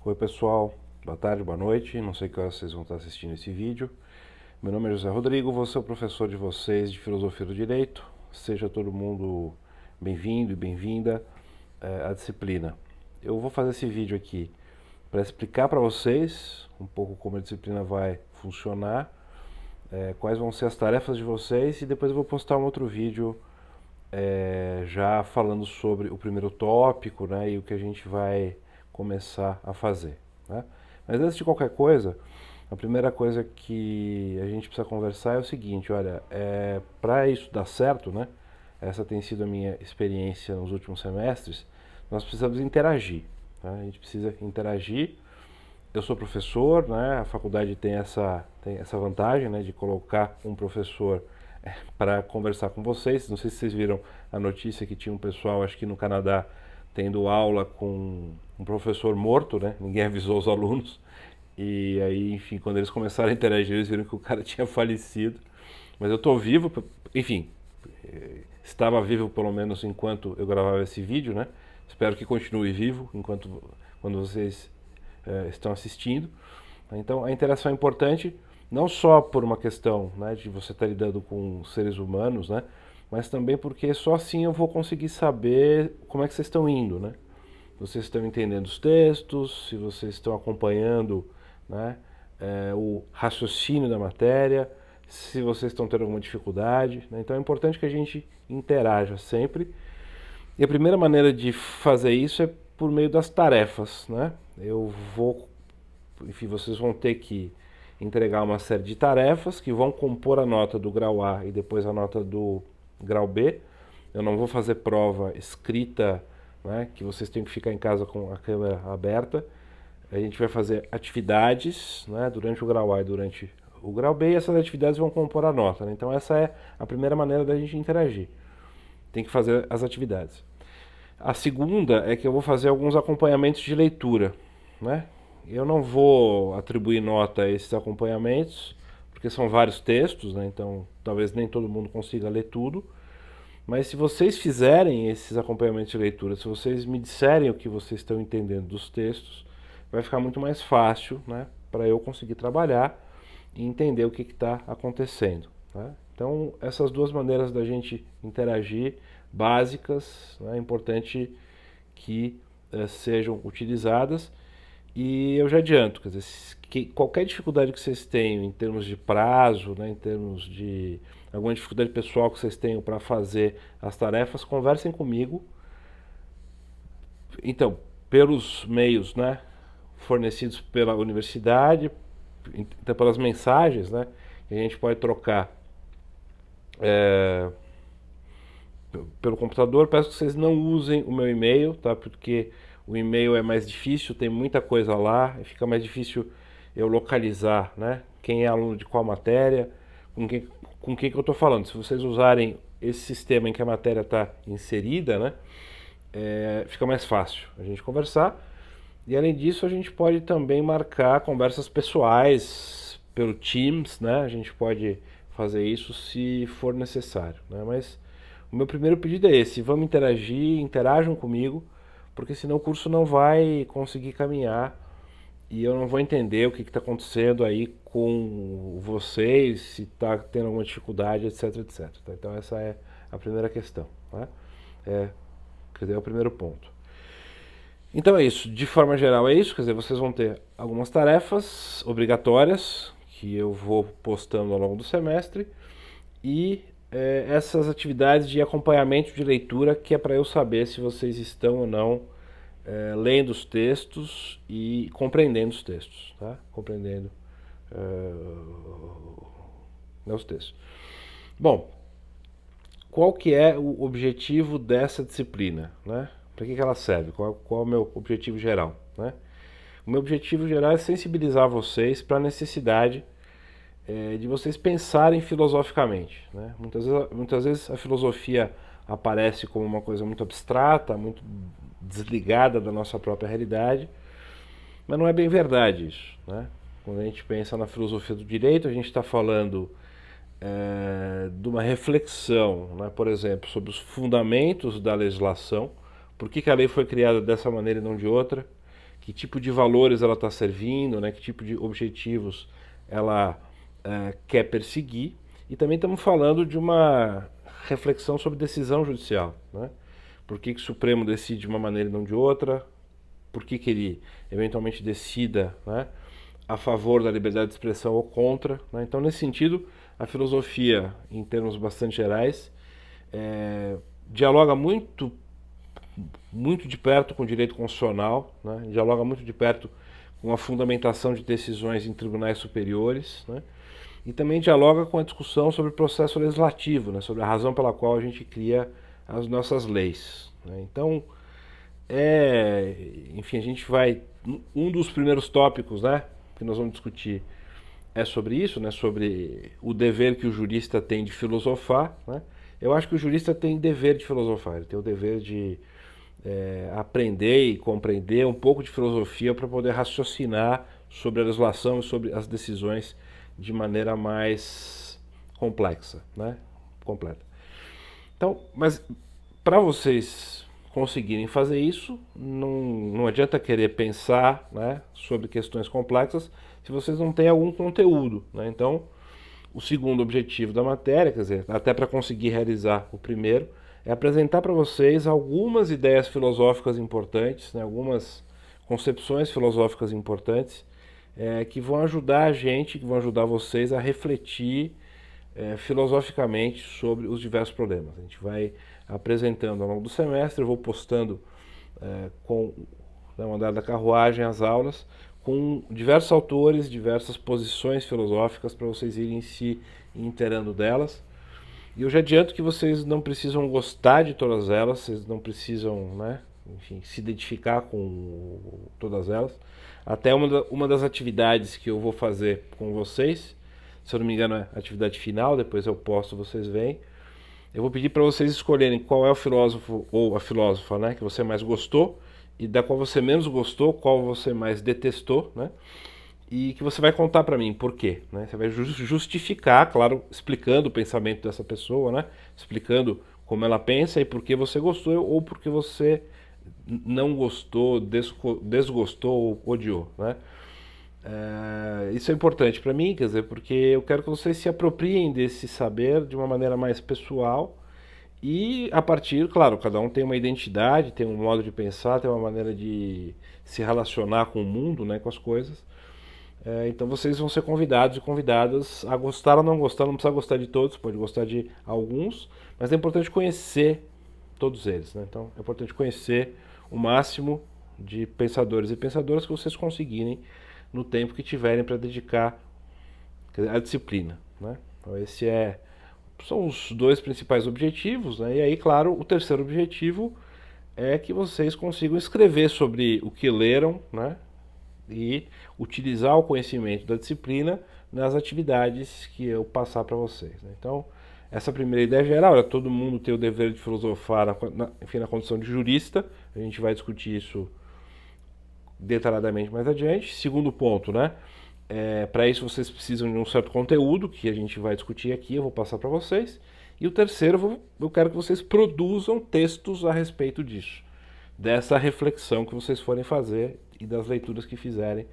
Oi pessoal, boa tarde, boa noite, não sei que horas vocês vão estar assistindo esse vídeo. Meu nome é José Rodrigo, vou ser o professor de vocês de Filosofia do Direito. Seja todo mundo bem-vindo e bem-vinda à disciplina. Eu vou fazer esse vídeo aqui para explicar para vocês um pouco como a disciplina vai funcionar, quais vão ser as tarefas de vocês, e depois eu vou postar um outro vídeo já falando sobre o primeiro tópico, né, e o que a gente vai começar a fazer, né? Mas antes de qualquer coisa, a primeira coisa que a gente precisa conversar é o seguinte: olha, para isso dar certo, né, essa tem sido a minha experiência nos últimos semestres, nós precisamos interagir, né? A gente precisa interagir. Eu sou professor, né, a faculdade tem essa vantagem, né, de colocar um professor para conversar com vocês. Não sei se vocês viram a notícia que tinha um pessoal, acho que no Canadá, tendo aula com um professor morto, né? Ninguém avisou os alunos. E aí, enfim, quando eles começaram a interagir, eles viram que o cara tinha falecido. Mas eu estou vivo, enfim, estava vivo pelo menos enquanto eu gravava esse vídeo, né? Espero que continue vivo quando vocês estão assistindo. Então, a interação é importante, não só por uma questão, né, de você estar lidando com seres humanos, né, mas também porque só assim eu vou conseguir saber como é que vocês estão indo, né? Vocês estão entendendo os textos, se vocês estão acompanhando, né, o raciocínio da matéria, se vocês estão tendo alguma dificuldade, né? Então é importante que a gente interaja sempre. E a primeira maneira de fazer isso é por meio das tarefas, né? Enfim, vocês vão ter que entregar uma série de tarefas que vão compor a nota do grau A e depois a nota do grau B. Eu não vou fazer prova escrita, né, que vocês têm que ficar em casa com a câmera aberta. A gente vai fazer atividades, né, durante o grau A e durante o grau B, e essas atividades vão compor a nota, né? Então essa é a primeira maneira da gente interagir. Tem que fazer as atividades. A segunda é que eu vou fazer alguns acompanhamentos de leitura, né? Eu não vou atribuir nota a esses acompanhamentos, porque são vários textos, né? Então talvez nem todo mundo consiga ler tudo. Mas se vocês fizerem esses acompanhamentos de leitura, se vocês me disserem o que vocês estão entendendo dos textos, vai ficar muito mais fácil, né, para eu conseguir trabalhar e entender o que está acontecendo, né? Então, essas duas maneiras da gente interagir, básicas, né, é importante que sejam utilizadas. E eu já adianto, quer dizer, qualquer dificuldade que vocês tenham em termos de prazo, né, em termos de alguma dificuldade pessoal que vocês tenham para fazer as tarefas, conversem comigo. Então, pelos meios, né, fornecidos pela universidade, então pelas mensagens, né, que a gente pode trocar pelo computador. Peço que vocês não usem o meu e-mail, tá? Porque o e-mail é mais difícil, tem muita coisa lá, e fica mais difícil eu localizar, né, quem é aluno de qual matéria, com quem que eu estou falando. Se vocês usarem esse sistema em que a matéria está inserida, né, fica mais fácil a gente conversar. E além disso, a gente pode também marcar conversas pessoais pelo Teams, né? A gente pode fazer isso se for necessário, né? Mas o meu primeiro pedido é esse: vamos interagir, interajam comigo, porque senão o curso não vai conseguir caminhar e eu não vou entender o que está acontecendo aí com vocês, se está tendo alguma dificuldade, etc, etc. Então essa é a primeira questão, né? Quer dizer, é o primeiro ponto. Então é isso, de forma geral é isso, quer dizer, vocês vão ter algumas tarefas obrigatórias que eu vou postando ao longo do semestre e essas atividades de acompanhamento de leitura, que é para eu saber se vocês estão ou não lendo os textos e compreendendo os textos, tá? Compreendendo os textos. Bom, qual que é o objetivo dessa disciplina, né? Para que ela serve? Qual é o meu objetivo geral, né? O meu objetivo geral é sensibilizar vocês para a necessidade de vocês pensarem filosoficamente, né? Muitas vezes a filosofia aparece como uma coisa muito abstrata, muito desligada da nossa própria realidade, mas não é bem verdade isso, né? Quando a gente pensa na filosofia do direito, a gente está falando de uma reflexão, né, por exemplo, sobre os fundamentos da legislação, por que a lei foi criada dessa maneira e não de outra, que tipo de valores ela está servindo, né? Que tipo de objetivos ela quer perseguir. E também estamos falando de uma reflexão sobre decisão judicial, né? Por que o Supremo decide de uma maneira e não de outra? Por que ele eventualmente decida, né, a favor da liberdade de expressão ou contra, né? Então, nesse sentido, a filosofia, em termos bastante gerais, dialoga muito de perto com o direito constitucional, né? Dialoga muito de perto com a fundamentação de decisões em tribunais superiores, né? E também dialoga com a discussão sobre o processo legislativo, né? Sobre a razão pela qual a gente cria as nossas leis, né? Então, enfim, a gente vai... Um dos primeiros tópicos, né, que nós vamos discutir é sobre isso, né, sobre o dever que o jurista tem de filosofar, né? Eu acho que o jurista tem dever de filosofar, ele tem o dever de aprender e compreender um pouco de filosofia para poder raciocinar sobre a legislação e sobre as decisões de maneira mais complexa, né? Completa. Então, mas para vocês conseguirem fazer isso, não adianta querer pensar, né, sobre questões complexas se vocês não têm algum conteúdo, né? Então, o segundo objetivo da matéria, quer dizer, até para conseguir realizar o primeiro, é apresentar para vocês algumas ideias filosóficas importantes, né, algumas concepções filosóficas importantes que vão ajudar a gente, que vão ajudar vocês a refletir filosoficamente sobre os diversos problemas. A gente vai apresentando ao longo do semestre, eu vou postando com o andar da carruagem as aulas, com diversos autores, diversas posições filosóficas para vocês irem se inteirando delas. E eu já adianto que vocês não precisam gostar de todas elas, vocês não precisam, né, enfim, se identificar com todas elas. Até uma das atividades que eu vou fazer com vocês, se eu não me engano é a atividade final, depois eu posto, vocês veem. Eu vou pedir para vocês escolherem qual é o filósofo ou a filósofa, né, que você mais gostou, e da qual você menos gostou, qual você mais detestou, né? E que você vai contar para mim por quê, né? Você vai justificar, claro, explicando o pensamento dessa pessoa, né? Explicando como ela pensa e por que você gostou ou por que você não gostou, desgostou ou odiou, né? Isso é importante para mim, quer dizer, porque eu quero que vocês se apropriem desse saber de uma maneira mais pessoal e a partir, claro, cada um tem uma identidade, tem um modo de pensar, tem uma maneira de se relacionar com o mundo, né, com as coisas. Então vocês vão ser convidados e convidadas a gostar ou não gostar, não precisa gostar de todos, pode gostar de alguns, mas é importante conhecer todos eles, né? Então é importante conhecer o máximo de pensadores e pensadoras que vocês conseguirem no tempo que tiverem para dedicar à disciplina, né? Então são os dois principais objetivos, né? E aí, claro, o terceiro objetivo é que vocês consigam escrever sobre o que leram, né? E utilizar o conhecimento da disciplina nas atividades que eu passar para vocês, né? Então, essa primeira ideia geral é todo mundo ter o dever de filosofar, enfim, na condição de jurista. A gente vai discutir isso detalhadamente mais adiante. Segundo ponto, né? Para isso vocês precisam de um certo conteúdo que a gente vai discutir aqui, eu vou passar para vocês. E o terceiro, eu quero que vocês produzam textos a respeito disso, dessa reflexão que vocês forem fazer e das leituras que fizerem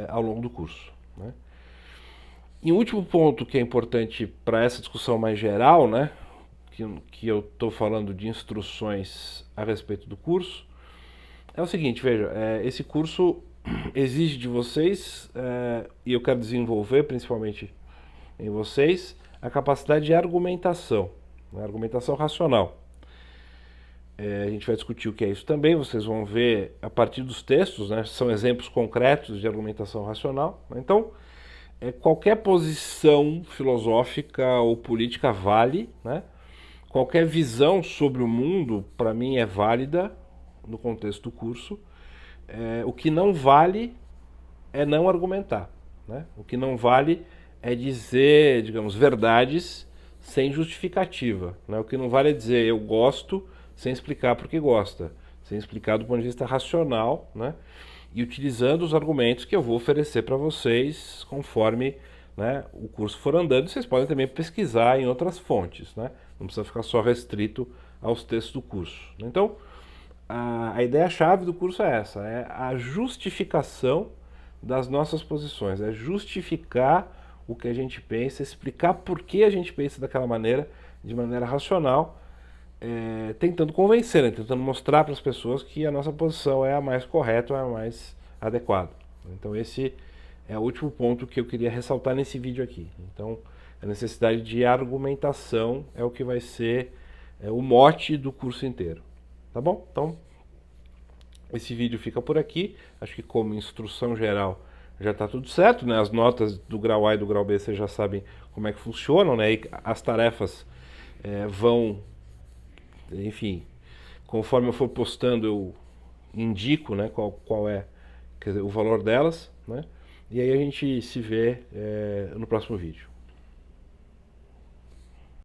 ao longo do curso, né? E um último ponto que é importante para essa discussão mais geral, né, que eu estou falando de instruções a respeito do curso, é o seguinte, veja, esse curso exige de vocês, e eu quero desenvolver principalmente em vocês, a capacidade de argumentação, né, argumentação racional. A gente vai discutir o que é isso também, vocês vão ver a partir dos textos, né, são exemplos concretos de argumentação racional. Então, qualquer posição filosófica ou política vale, né? Qualquer visão sobre o mundo, para mim, é válida no contexto do curso. O que não vale é não argumentar, né? O que não vale é dizer, digamos, verdades sem justificativa, né? O que não vale é dizer eu gosto sem explicar por que gosta, sem explicar do ponto de vista racional, né? E utilizando os argumentos que eu vou oferecer para vocês conforme, né, o curso for andando. Vocês podem também pesquisar em outras fontes, né? Não precisa ficar só restrito aos textos do curso. Então, a ideia-chave do curso é essa, é a justificação das nossas posições, é justificar o que a gente pensa, explicar por que a gente pensa daquela maneira, de maneira racional, tentando convencer, né? Tentando mostrar para as pessoas que a nossa posição é a mais correta, é a mais adequada. Então esse é o último ponto que eu queria ressaltar nesse vídeo aqui. Então a necessidade de argumentação é o que vai ser o mote do curso inteiro. Tá bom? Então esse vídeo fica por aqui. Acho que como instrução geral já está tudo certo, né? As notas do grau A e do grau B vocês já sabem como é que funcionam, né? E as tarefas vão, enfim, conforme eu for postando eu indico, né, qual é, quer dizer, o valor delas, né? E aí a gente se vê no próximo vídeo.